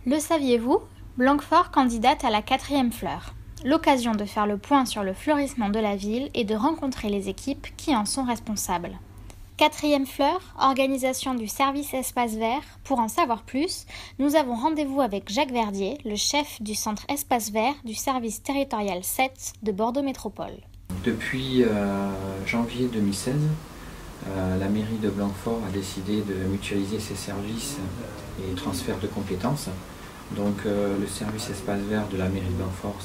Le saviez-vous ? Blanquefort candidate à la 4e fleur. L'occasion de faire le point sur le fleurissement de la ville et de rencontrer les équipes qui en sont responsables. 4e fleur, organisation du service Espace Vert. Pour en savoir plus, nous avons rendez-vous avec Jacques Verdier, le chef du centre Espace Vert du service territorial 7 de Bordeaux Métropole. Depuis janvier 2016, la mairie de Blanquefort a décidé de mutualiser ses services et transfert de compétences. Donc le service Espace Vert de la mairie de Blanquefort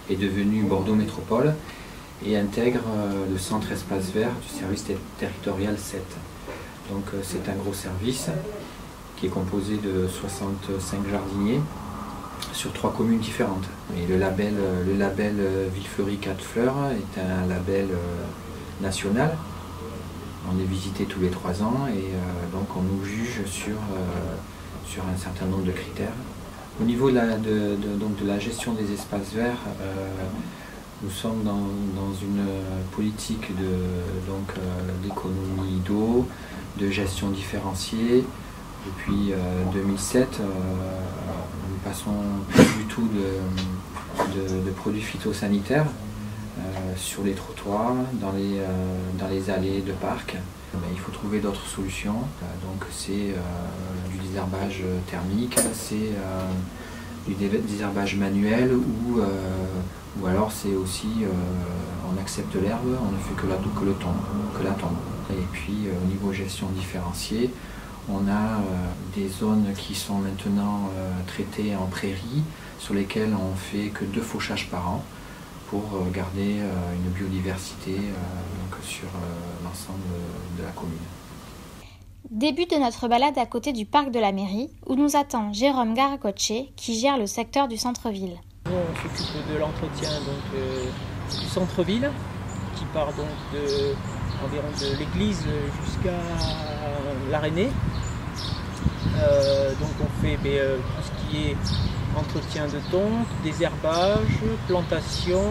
est devenu Bordeaux Métropole et intègre le centre Espace Vert du service territorial 7. Donc c'est un gros service qui est composé de 65 jardiniers sur 3 communes différentes. Et le label Villefleurie 4 fleurs est un label national. On est visité tous les 3 ans et donc on nous juge sur un certain nombre de critères. Au niveau de la gestion des espaces verts, nous sommes dans une politique d'économie d'eau, de gestion différenciée. Depuis 2007, nous passons plus du tout de produits phytosanitaires sur les trottoirs, dans les allées de parcs. Il faut trouver d'autres solutions. Donc c'est du désherbage thermique, c'est du désherbage manuel ou alors c'est aussi on accepte l'herbe, on ne fait que la tombe. Et puis au niveau gestion différenciée, on a des zones qui sont maintenant traitées en prairies sur lesquelles on fait que 2 fauchages par an pour garder une biodiversité sur l'ensemble de la commune. Début de notre balade à côté du parc de la mairie, où nous attend Jérôme Garacoche, qui gère le secteur du centre-ville. On s'occupe de l'entretien du centre-ville, qui part environ de l'église jusqu'à l'Arénée. Donc on fait tout ce qui est entretien de tonte, désherbage, plantation,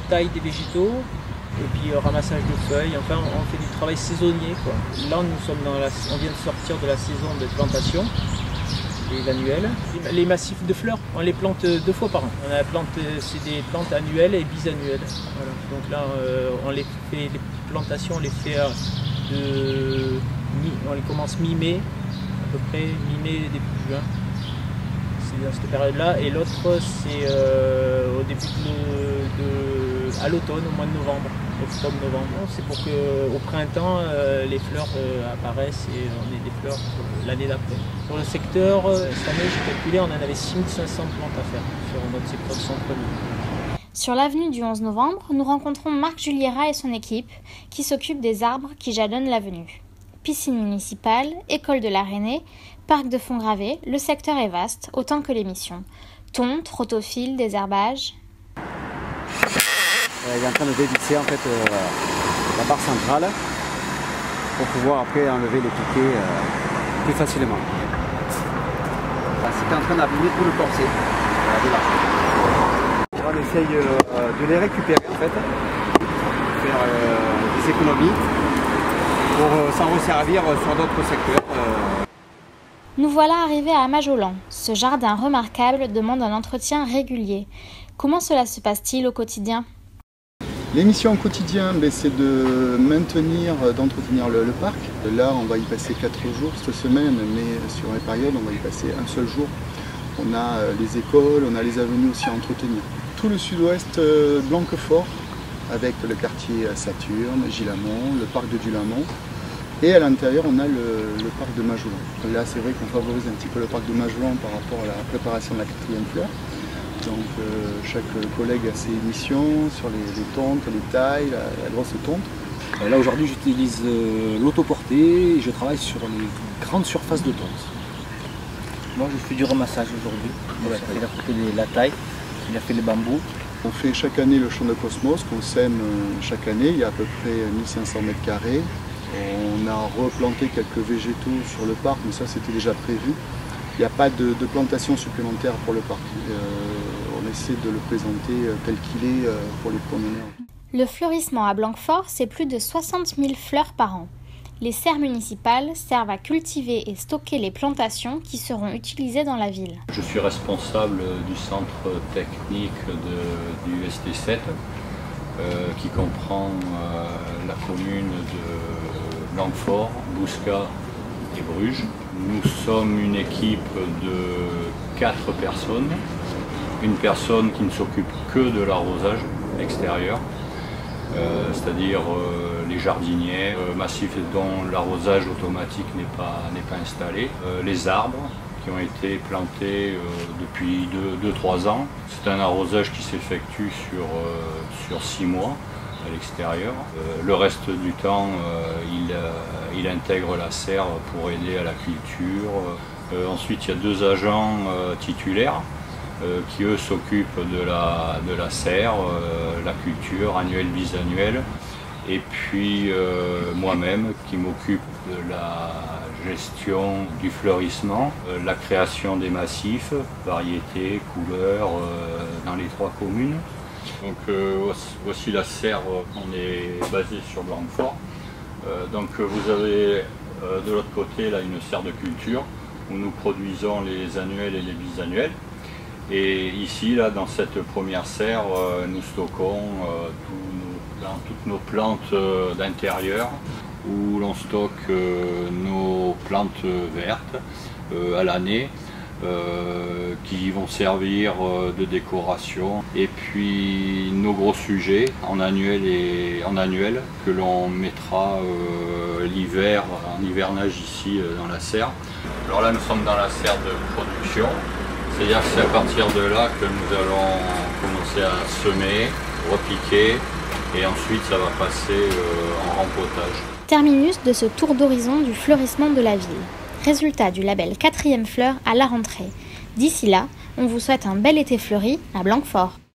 taille des végétaux et puis ramassage de feuilles. Enfin on fait du travail saisonnier, quoi. Là on vient de sortir de la saison de plantation, les annuelles. Les massifs de fleurs, on les plante 2 fois par an. C'est des plantes annuelles et bisannuelles. Voilà. Donc là on les fait, les plantations on les fait on les commence mi-mai, à peu près mi-mai, début juin. C'est dans cette période-là. Et l'autre, c'est au début à l'automne, au mois de novembre, octobre-novembre. C'est pour qu'au printemps, les fleurs apparaissent et on ait des fleurs l'année d'après. Sur le secteur, cette année, j'ai calculé, on en avait 6500 plantes à faire sur notre secteur de centre-ville. Sur l'avenue du 11 novembre, nous rencontrons Marc Juliera et son équipe qui s'occupent des arbres qui jalonnent l'avenue. Piscine municipale, école de l'Arénée, parc de Fontgravé, le secteur est vaste, autant que les missions. Tonte, rotophile, désherbage. Il est en train de dévisser en fait la barre centrale pour pouvoir après enlever les piquets plus facilement. C'était en train d'abîmer tout le corset de l'arche. On essaye de les récupérer en fait, faire des économies pour s'en resservir sur d'autres secteurs. Nous voilà arrivés à Majolan. Ce jardin remarquable demande un entretien régulier. Comment cela se passe-t-il au quotidien ? Les missions au quotidien, c'est d'entretenir le parc. Là, on va y passer 4 jours cette semaine, mais sur les périodes, on va y passer un seul jour. On a les écoles, on a les avenues aussi à entretenir. Tout le sud-ouest Blanquefort, avec le quartier Saturne, Gilamont, le parc de Dulamont. Et à l'intérieur, on a le parc de Majolan. Là, c'est vrai qu'on favorise un petit peu le parc de Majolan par rapport à la préparation de la 4e fleur. Donc, chaque collègue a ses missions sur les tontes, les tailles, la grosse tonte. Là, aujourd'hui, j'utilise l'autoportée et je travaille sur les grandes surfaces de tonte. Moi, je fais du ramassage aujourd'hui. Il a fait la taille, il a fait les bambous. On fait chaque année le champ de cosmos qu'on sème chaque année. Il y a à peu près 1500 m². On a replanté quelques végétaux sur le parc, mais ça c'était déjà prévu. Il n'y a pas de plantation supplémentaire pour le parc. On essaie de le présenter tel qu'il est pour les promeneurs. Le fleurissement à Blanquefort, c'est plus de 60 000 fleurs par an. Les serres municipales servent à cultiver et stocker les plantations qui seront utilisées dans la ville. Je suis responsable du centre technique du ST7 qui comprend la commune de Blanquefort, Bouscat et Bruges. Nous sommes une équipe de 4 personnes. Une personne qui ne s'occupe que de l'arrosage extérieur, c'est-à-dire les jardiniers, massifs dont l'arrosage automatique n'est pas installé, les arbres qui ont été plantés depuis 2-3 ans. C'est un arrosage qui s'effectue sur 6 mois à l'extérieur. Le reste du temps, il intègre la serre pour aider à la culture. Ensuite, il y a 2 agents titulaires qui eux s'occupent de la serre, la culture annuelle, bisannuelle, et puis moi-même qui m'occupe de la gestion du fleurissement, la création des massifs, variétés, couleurs dans les 3 communes. Donc voici la serre, on est basé sur Blanquefort. Donc vous avez de l'autre côté là une serre de culture où nous produisons les annuels et les bisannuels. Et ici, là, dans cette première serre, nous stockons toutes nos plantes d'intérieur, où l'on stocke nos plantes vertes à l'année, qui vont servir de décoration. Et puis nos gros sujets en annuel que l'on mettra l'hiver, en hivernage ici dans la serre. Alors là, nous sommes dans la serre de production. C'est-à-dire que c'est à partir de là que nous allons commencer à semer, repiquer et ensuite ça va passer en rempotage. Terminus de ce tour d'horizon du fleurissement de la ville. Résultat du label 4e fleur à la rentrée. D'ici là, on vous souhaite un bel été fleuri à Blanquefort.